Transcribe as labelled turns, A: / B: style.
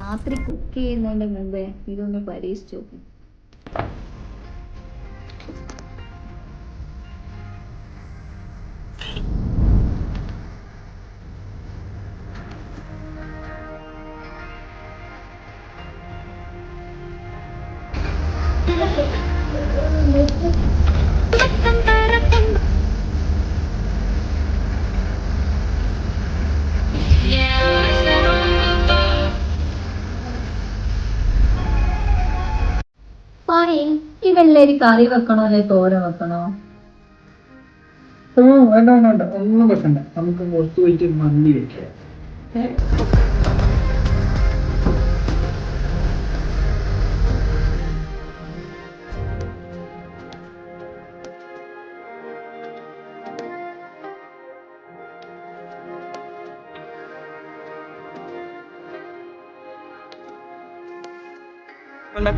A: രാത്രി കുക്ക് ചെയ്യുന്നതിന്റെ മുമ്പേ ഇതൊന്ന് പരീക്ഷിച്ചു നോക്കും. ഈ വെള്ളരി കറി വെക്കണോ അല്ലെ തോരൻ വെക്കണോ?
B: വേണ്ട വേണ്ട വേണ്ട, ഒന്നും വെക്കണ്ട. നമുക്ക് പുറത്ത് പോയിട്ട് മന്തി വെക്കാം.